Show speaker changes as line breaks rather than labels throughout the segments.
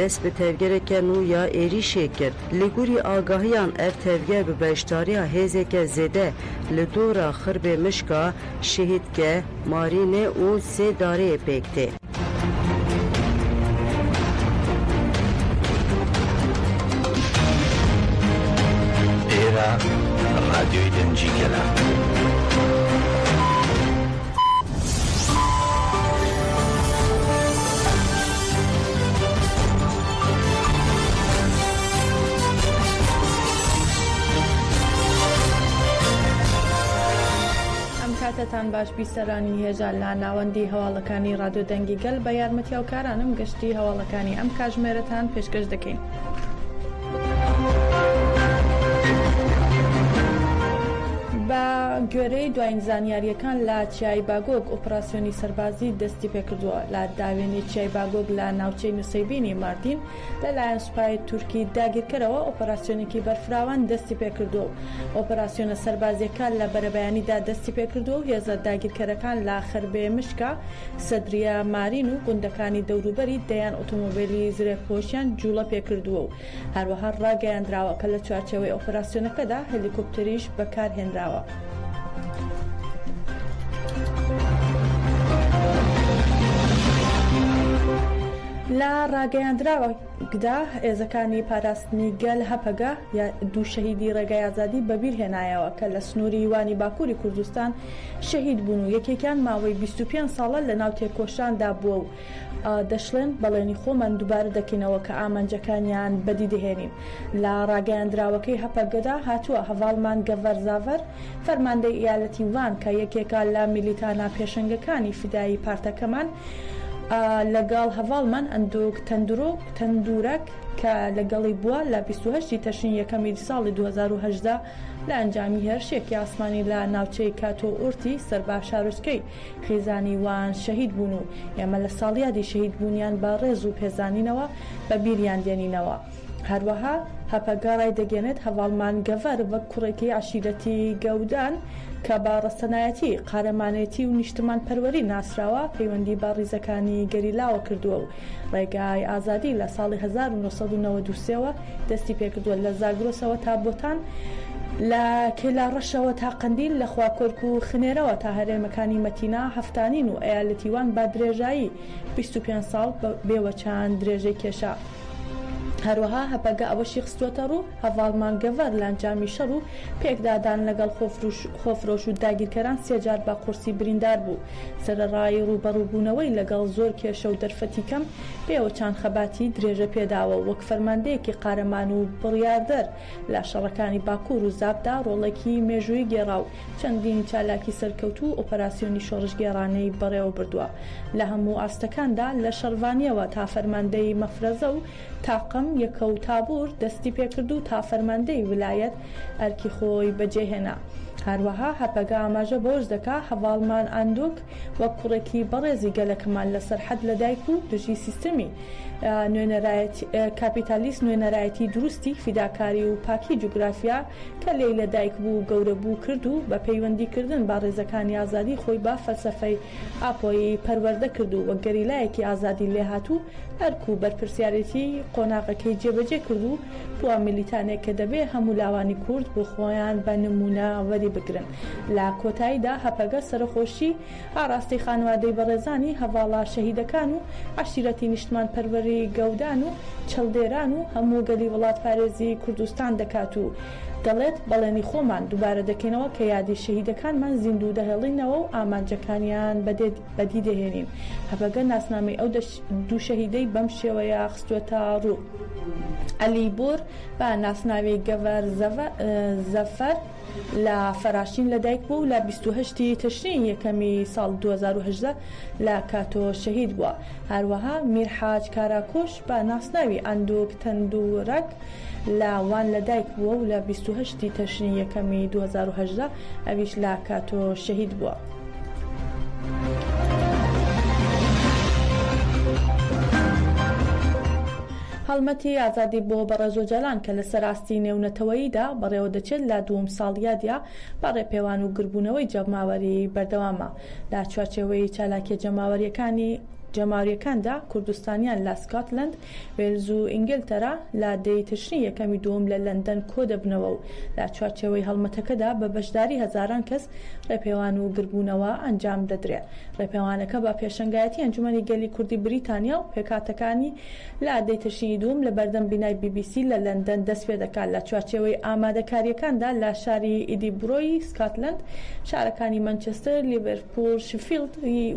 دست به تفگرک نو یا ایریشه کرد. لگوری آگاهیان اف تفگر به بشتاری هزک زده لدورا خرب مشکا شهید که مارینه و سه داره بکته.
ایرا رادیوی دنجی کلا.
کاتتان باش بیسەرانی هێژان لا ناوەندی هەواڵەکانی ڕادیۆ دەنگی گەل بە یارمەتی ئەوکارانم گەشتی هەواڵەکانی ئەم کاتژمێرەتان پێشکەش دەکەین. بە گوێرەی دوایین زانیاریەکان لە چیای باگۆگ ئۆپراسیۆنی سەربازی دەستی پێکردووە لە داوێنی چیای باگۆگ لە ناوچەی نووسەیبینی ماردین لەلایەن سوپای تورکی داگیرکەرەوە ئۆپراسیۆنێکی بەرفراوان دەستی پێکردووە. ئۆپراسیۆنە سەربازیەکان لە بەرەبەیانیدا دەستی پێکردووە و هێزە داگیرکەرەکان لە خەربێ مشکا سەدریە مارین و گوندەکانی دەوروبەری دەیان ئۆتۆمۆبیلی زرێپۆشیان جوڵە پێکردووە و هەروەها ڕاگەیاندراوە کە لە چوارچەوەی ئۆپراسیۆنەکەدا هەلیکۆپتەریش بەکارهێنراوە. لە ڕاگەیاندراوەدا هێزەکانی پاراستنی گەل هەپەگە یا دوو شەهیدی ڕێگای ئازادی بەبیر هێنایەوە کە لە سنووری وانی باکووری کوردستان شەهید بوون و یەکێکیان ماوەی 25 ساڵە لە ناو تێکۆشاندا بووە و دەشڵێن بەڵێنی خۆمان دووبارە دەکەینەوە کە ئامانجەکانیان بەدی دەهێنین. لە ڕاگەیاندراوەکەی هەپەگەدا هاتووە هەواڵمان گەڤەر زاڤەر فەرماندەی ئیالەتی وان کە یەکێکە لە میلیتانە پێشەنگەکانی فیدایی پارتەکەمان لەگەڵ هەواڵمان ئەندۆک تەندورەک کە لەگەڵی بووە لە 28 تەشرین یەکەمی ساڵی 2018 لە ئەنجامی هێرشێکی ئاسمانی لە ناوچەی کاتۆ ئورتی سەربا شارۆچکەی خێزانی وان شەهید بوون و ئێمە لە ساڵیادی شەهید بوونیان بە ڕێز و پێزانینەوە بە بیریان دێنینەوە. هەروەها هەپەگاڕای دەگەنێت هەواڵمان گەڤەر وەک کوڕێکی عشیرەتی گەودان کە بە ڕەستەنایەتی قارەمانێتی و نیشتمان پەروەری ناسراوە پەیوەندی بە ڕیزەکانی گەریلاوە کردووە و ڕێگای ئازادی لە ساڵی 1993ەوە دەستی پێکردووە لە زاگرۆسەوە تا بۆتان لە کێلا ڕەشەوە تا قەندیل لە خواکۆرک و خنێرەوە تا هەرێمەکانی مەتینا هەفتانین و ئەیالەتیوان با درێژایی 25 ساڵ بێوە چند درێژەی کێشا. هەروەها هەپەگە ئەوەشی خستوەتە ڕوو هەواڵمان گەڤەر لە ئەنجامی شەڕ و پێکدادان لەگەڵ خۆفرۆش و داگیرکەران سێجار بە قورسی بریندار بوو. سەرەڕای ڕوبەڕووبوونەوەی لەگەڵ زۆر کێشە و دەرفەتی کەم پێوە چند خەباتی درێژە پێداوە وەک فەرماندەیەکی قارەمان و بڕیاردەر لە شەڕەکانی باکوور و زابدا ڕۆڵێکی مێژووی گێڕا و چەندین چالاکی سەرکەوت و ئۆپەراسیۆنی شۆڕشگێڕانەی بەڕێوە بردووە. لە هەموو ئاستەکاندا لە شەڕوانیەوە تا فەرماندەی مەفرەزە و تاقم یەکە و تابور دەستی پێکرد و تا فەرماندەی ویلایەت ئەرکی خۆی بەجێهێنا. هەروەها هەپەگە ئاماژە بۆش دەکا هەواڵمان ئاندۆک وەک کوڕێکی بەڕێزی گەلەکەمان لە سەرحەد لەدایک و دژی سیستەمی کاپیتالیست نوێنەرایەتی دروستی فیداکاری و پاکی جوگرافیا کە لێی لەدایک بوو گەورە بوو کرد و بە پەیوەندیکردن با ڕێزەکانی ئازادی خۆی با فەلسەفەی ئاپۆی پەروەردە کرد و وەک گەریلایەکی ئازادی لێهاتوو ئەرک و بەرپرسیارەتی قۆناغەکەی جێبەجێ کرد و بووە میلیتانێک کە دەبێ هەموو لاوانی کورد بۆ خۆیان بە نمونە وەری بگرن. لە کۆتاییدا هەپەگە سەرخۆشی ئاڕاستی خانوادەی بەڕێزانی هەواڵا شەهیدەکان و عشیرەتی نیشتمان پەروەری گەودان و چەڵدێران و هەموو گەلی وڵات پارێزی کوردستان دەکات و دەڵێت بەڵێنی خۆمان دووبارە دەکەینەوە کە یادی شەهیدەکانمان زیندوو دەهێڵینەوە و ئامانجەکانیان بەدی دەهێنین. هەپەگە ناسنامەی ئەو دوو شەهیدەی بەم شێوەیە خستووەتە ڕوو. ئەلی بۆر بە ناسناوی گەڤەر زەفەر لە فەراشین لەدایک بوو و لە 28 تەشرین یەکەمی ساڵ 2018 لە کاتۆ شەهید بووە. هەروەها میرحاج کاراکۆش بە ناسناوی ئەندۆک تەندورەک لە وان لەدایک بووە و لە 28 تەشرین یەکەمی 2018 ئەویش لە کاتۆ شەهید بووە. هەڵمەتی ئازادی بۆ بەڕێزۆجەلان کە لە سەراستی نێونەتەوەییدا بەڕێوە دەچێت لە دووەم ساڵیادیا بەڕێ پێوان و گربوونەوەی جەماوەری بەردەوامە. لە چوارچێوەی چالاکیە جەماوریەکاندا کوردستانیان لە سکاتلند، وێلز و ئینگلتەرا لە دەی تشرینی یەکەمی دووەم لە لەندەن کۆ دەبنەوە و لە چوارچێوەی هەڵمەتەکەدا بە بەشداری هەزاران کەس ڕێپێوان و گربوونەوە ئەنجام دەدرێت. ڕێپێوانەکە بە پێشەنگایەتی ئەنجومەنی گەلی کوردی بریتانیا و پێکاتەکانی لە دەی تشرینی دووەم لە بەردەم بینای BBC لە لەندەن دەست پێ دەکات. لە چوارچێوەی ئامادەکاریەکاندا لە شاری ئیدینبرۆی سکاتلند، شارەکانی مانچستر، لیڤەرپۆل، شفیلد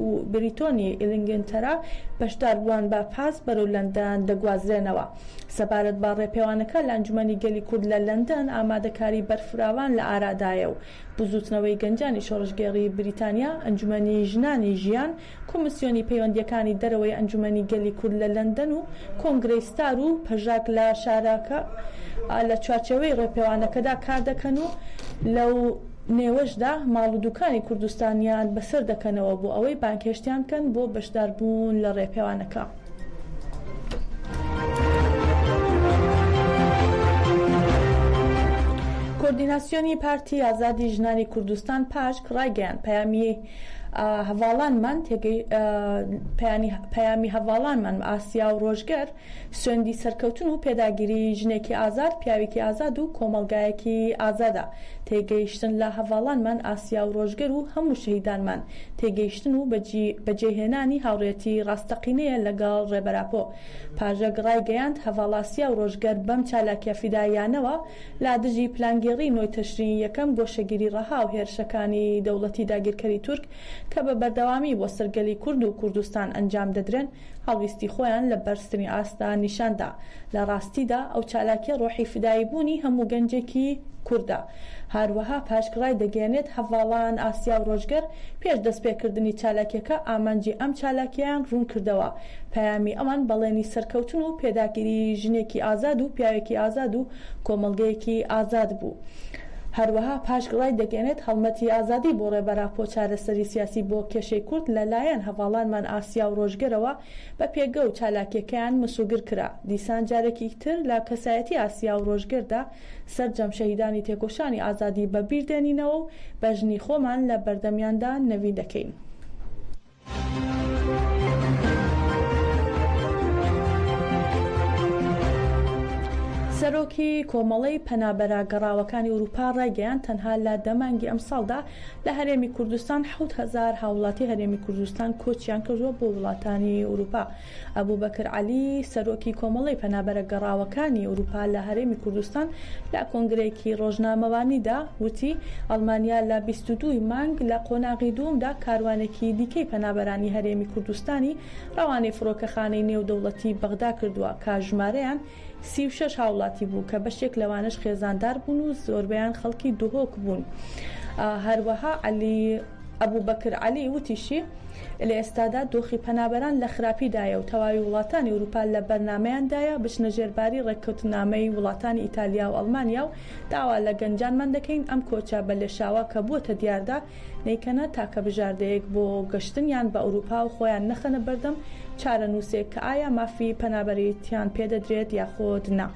و بریتۆنی ئینگلتەرا بەشدار بووان بە پاس بەرەو لەندەن دەگوازرێنەوە. سەبارەت بە ڕێپێوانەکە لە ئەنجومەنی گەلی کورد لە لەندەن ئامادەکاری بەرفراوان لە ئارادایە و بزوتنەوەی گەنجانی شۆڕشگێڕی بریتانیا، ئەنجومەنی ژنانی ژیان، کۆمسیۆنی پەیوەندیەکانی دەرەوەی ئەنجومەنی گەلی کورد لە لەندەن و کۆنگرەی ستار و پەژاک لە شارەکە لە چوارچێوەی ڕێپێوانەکەدا کار دەکەن و لەو نێوەشدا ماڵ و دوکانی کوردستانیان بەسەر دەکەنەوە بۆ ئەوەی بانکێشتیان بکەن بۆ بەشداربوون لە ڕێپێوانەکە. کۆردیناسیۆنی پارتی ئازادی ژنانی کوردستان پاشک ڕایگەیاند پەیامی هەواڵانمان ئاسیا و ڕۆژگەر سوێندی سەرکەوتن و پێداگیری ژنێکی ئازاد، پیاوێکی ئازاد و کۆمەڵگایەکی ئازادە. تێگەیشتن لە هەواڵانمان ئاسیا و ڕۆژگەر و هەموو شەهیدانمان تێگەیشتن و بەجێهێنانی هاوڕێتی ڕاستەقینەیە لەگەڵ ڕێبەراپۆ. پاژەک ڕایگەیاند هەواڵ ئاسیا و ڕۆژگەر بەم چالاکیە فیدایانەوە لا دژی پلانگێڕی نۆی تەشرینی یەکەم گۆشەگیری ڕەها و هێرشەکانی دەوڵەتی داگیرکەری تورک کە بە بەردەوامی بۆ سەرگەلی کورد و کوردستان ئەنجام دەدرێن هەڵویستی خۆیان لە بەرزترین ئاستا نیشاندا. لە ڕاستیدا ئەو چالاکیە ڕۆحی فدایی بوونی هەموو گەنجێکی کووردە. هەروەها پاشکڕای دەگەێنێت هەواڵان ئاسیا و ڕۆژگەر پێش دەستپێکردنی چالاکیەکە ئامانجی ئەم چالاکیان ڕوون کردەوە. پەیامی ئەمان بەڵێنی سەرکەوتن و پێداگیری ژنێکی ئازاد و پیاوێکی ئازاد و کۆمەڵگەیەکی ئازاد بوو. هەروەها پاشگڕای دەگەێنێت هەڵمەتی ئازادی بۆ ڕێبەراپۆ چارەسەری سیاسی بۆ کێشەی کورد لەلایەن هەواڵانمان ئاسیا و ڕۆژگەرەوە بە پێگە و چالاکیەکەیان مسوگر کرا. دیسان جارێکی تر لە کەسایەتی ئاسیا و ڕۆژگەردا سەرجەم شەهیدانی تێکۆشانی ئازادی بەبیردێنینەوە و بەژنی خۆمان لە بەردەمیاندا نەوی دەکەین. سەرۆکی کۆمەڵەی پەنابەرە گەڕاوەکانی ئەوروپا ڕایگەیاند تەنها لە دەمانگی ئەم ساڵدا لە هەرێمی کوردستان 7,000 هاوڵاتی هەرێمی کوردستان کۆچیان کردووە بۆ وڵاتانی ئەوروپا. ئەبوبەکر عەلی سەرۆکی کۆمەڵەی پەنابەرە گەڕاوەکانی ئەوروپا لە هەرێمی کوردستان لە کۆنگرەیەکی ڕۆژنامەوانیدا وتی ئەڵمانیا لە 22 مانگ لە قۆناغی دووەمدا کاروانێکی دیکەی پەنابەرانی هەرێمی کوردستانی ڕەوانەی فڕۆکەخانەی نێودەوڵەتی بەغدا کردووە کە ژمارەیان 36 هاوڵاتی بوو کە بەشێک لەوانش خێزاندار بوون و زۆربیان خەڵکی دهۆک بوون. هەروەها ئەبوبەکر عەلی وتیشی لە ئێستادا دۆخی پەنابەران لە خراپیدایە و تەواوی وڵاتانی ئەوروپا لە بەرنامەیاندایە بچنە ژێرباری ڕێککەوتنامەی وڵاتانی ئیتالیا و ئەڵمانیا و داوا لە گەنجانمان دەکەین ئەم کۆچە بە لێشاوە کە بووەتە دیاردا نەیکەنە تاکە بژاردەیەک بۆ گەشتنیان بە ئەوروپا و خۆیان نەخەنە بەردەم چارە نووسێک کە ئایا مافی پەنابەریتیان پێدەدرێت یاخۆت نا.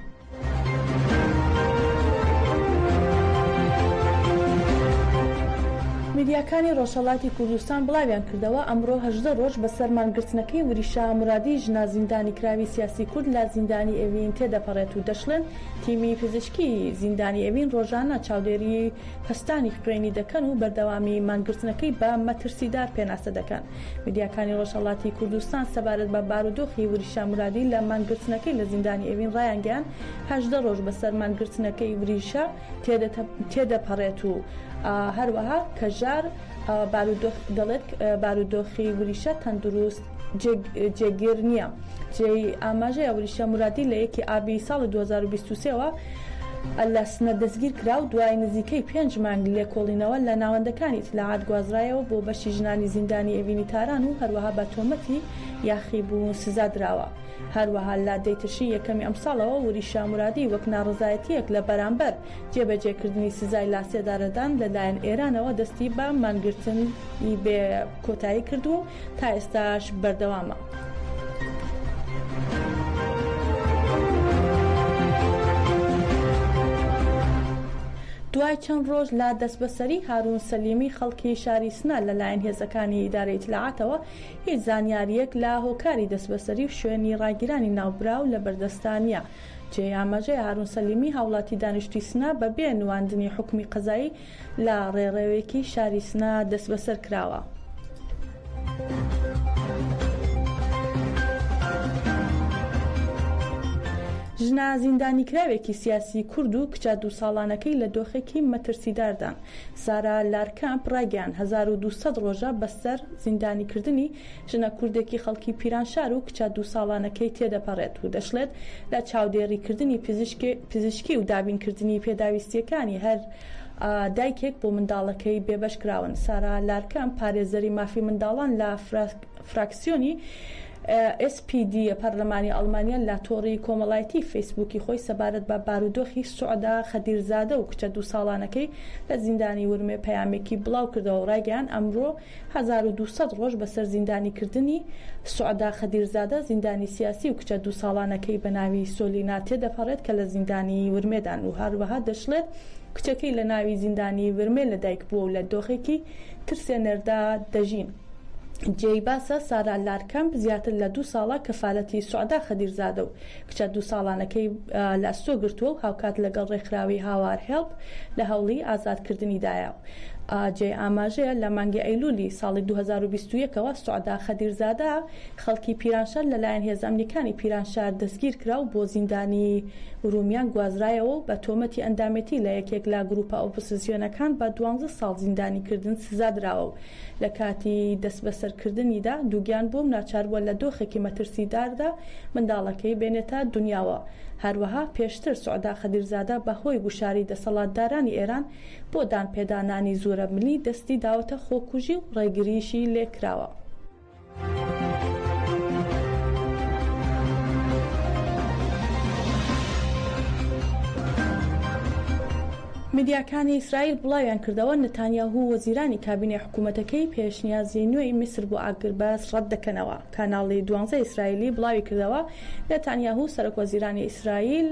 میدیاکانی ڕۆژهەڵاتی کوردستان بڵاویان کردەوە ئەمڕۆ 18 ڕۆژ بەسەر مانگرتنەکەی وریشا مرادی ژنا زیندانی کراوی سیاسی کورد لە زیندانی ئێوین تێدەپەڕێت و دەشڵێن تیمی پزیشکی زیندانی ئێوین ڕۆژانە چاودێری پەستانی خوێنی دەکەن و بەردەوامی مانگرتنەکەی بە مەترسیدار پێناسە دەکەن. میدیاکانی ڕۆژهەڵاتی کوردستان سەبارەت بە بارودۆخی وریشا مرادی لە مانگرتنەکەی لە زیندانی ئێوین ڕایانگەیان 18 ڕۆژ بەسەر مانگرتنەکەی وریشا تێدەپەڕێت و هەروەها کەژار دەڵێت بارودۆخی وریشە تەندروست جێگیر نییە. جێی ئاماژەیە وریشە مرادی لە 1 ئابی ساڵی 2023ەوە لە سنە دەستگیر کرا و دوای نزیکەی 5 مانگ لێکۆڵینەوە لە ناوەندەکانی ئیتلاعات گوازرایەوە بۆ بەشی ژنانی زیندانی ئێوینی تاران و هەروەها بە تۆمەتی یاخیبوون سزا درراوە. هەروەها لا دەیتشی یەکەمی ئەمساڵەوە وریشا مرادی وەک ناڕزایەتیەک لە بەرامبەر جێبەجێکردنی سزای لاسێدارەدان لەلایەن ئێرانەوە دەستی بە مانگرتنی بێ کۆتایی کردو تا ئێستاش بەردەوامە. دوای چەند ڕۆژ لا دەست بەسەری هارون سەلیمی خەڵکی شاری سنە لەلایەن هێزەکانی ئیدارەی اطلاعاتەوە هیچ زانیاریەک لا هۆکاری دەست بەسەری و شوێنی ڕاگیرانی ناوبراو لە بەردەستانیە. جێ ئاماژەی هارون سەلیمی هاوڵاتی دانیشتووی سنە بەبێ نواندنی حکمی قەزایی لە ڕێڕەوێکی شاری سنە دەست بەسەر کراوە. ژنا زیندانی کراوێکی سیاسی کورد و کچە 2 ساڵانەکەی لە دۆخێکی مەترسیداردان. سارا لارکامپ ڕاگەیان 1200 ڕۆژە بەسەر زیندانیکردنی ژنە کوردێکی خەڵکی پیرانشار و کچە 2 ساڵانەکەی تێدەپەڕێت و دەشڵێت لە چاودێریکردنی پزیشکی و دابینکردنی پێداویستیەکانی هەر دایکێک بۆ منداڵەکەی بێبەش کراون. سارا لارکامپ پارێزەری مافی منداڵان لە فراکسیۆنی SPD پەرلەمانی ئەڵمانیا لە تۆڕی کۆمەڵایەتی فەیسبووکی خۆی سەبارەت بە بارودۆخی سوعدا خەدیرزادە و کچە 2 ساڵانەکەی لە زیندانی ورمێ پەیامێکی بڵاو کردەوە و ڕایگەیان ئەمڕۆ 1200 ڕۆژ بەسەر زیندانیکردنی سوعدا خەدیرزادە زیندانی سیاسی و کچە 2 ساڵانەکەی بە ناوی سۆلینا تێدەپەڕێت کە لە زیندانی ورمێدان و هەروەها دەشڵێت کچەکەی لە ناوی زیندانی ورمێ لەدایک بووە و لە دۆخێکی ترسێنەردا دەژین. جێی باسە سارا لارکامپ زیاتر لە 2 ساڵە کەفالەتی سوعدا خەدیرزادە و کچە 2 ساڵانەکەی لە ئەستۆ گرتووە و هاوکات لەگەڵ ڕێکخراوی هاوار هێڵپ لە هەوڵی ئازادکردنیدایە. جێ ئاماژەیە لە مانگی ئەیلولی ساڵی 2021ەوە سوعدا خەدیرزادە خەڵکی پیرانشار لەلایەن هێز ئەمریکانی پیرانشار دەستگیر کرا و بۆ زیندانی ورومیان گوازرایەوە و بە تۆمەتی ئەندامەتی لە یەکێک لا گروپە ئۆپۆزیسیۆنەکان بە 12 ساڵ زیندانیکردن سزا درراوە و لە کاتی دەست بەسەرکردنیدا دووگیان بۆم ناچار بووە لە دۆخێکی مەترسیداردا منداڵەکەی بێنێتە دنیاوە. هەروەها پێشتر سوعدا خەدیرزادە بەهۆی گوشاری دەسەڵاتدارانی ئێران بۆ دانپێدانانی زۆرە ملی دەستی داوەتە خۆکوژی و ڕێگریشی لێکراوە. میدیاکانی ئیسرائیل بڵاویان کردەوە نەتانیاهو وەزیرانی کابینێ حکوومەتەکەی پێشنیازی نوێی میسر بۆ ئاگربەس ڕەت دەکەنەوە. کاناڵی 12 ئیسرائیلی بڵاوی کردەوە نەتانیاهو سەرۆک وەزیرانی ئیسرائیل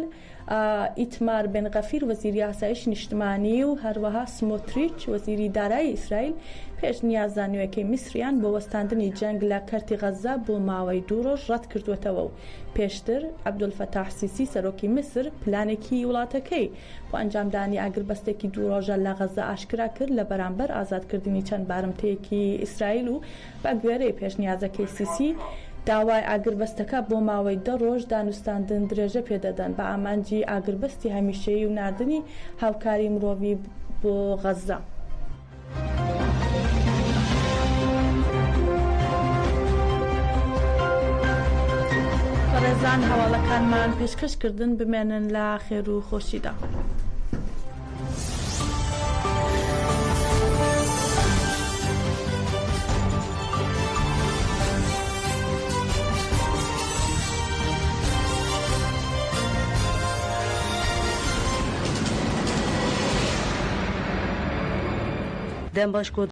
ئیتمار بن غەفیر وەزیری ئاسایش نیشتمانی و هەروەها سمۆتریچ وەزیری دارایی ئیسرائیل پێشنیازانوێکی میسریان بۆ وەستاندنی جەنگ لە کەرتی غەزە بۆ ماوەی 2 ڕۆژ ڕەت کردوێتەوە و پێشتر عەبدولفەتاح سیسی سەرۆکی میسر پلانێکی وڵاتەکەی بۆ ئەنجامدانی ئاگربەستێکی 2 ڕۆژە لە غەزە ئاشکرا کرد لە بەرامبەر ئازادکردنی چەند بارمتەیەکی ئیسرائیل و بە گوێرەی پێشنیازەکەی سیسی داوای ئاگربەستەکە بۆ ماوەی 10 ڕۆژ دانوستاندن درێژە پێدەدەن بە ئامانجی ئاگربەستی هەمیشەیی و ناردنی هاوکاری مرۆڤی بۆ غەزە. ڕێزان هەواڵەکانمان پێشکەشکردن بمێنن لە خێر و خۆشیدا.
دەم باش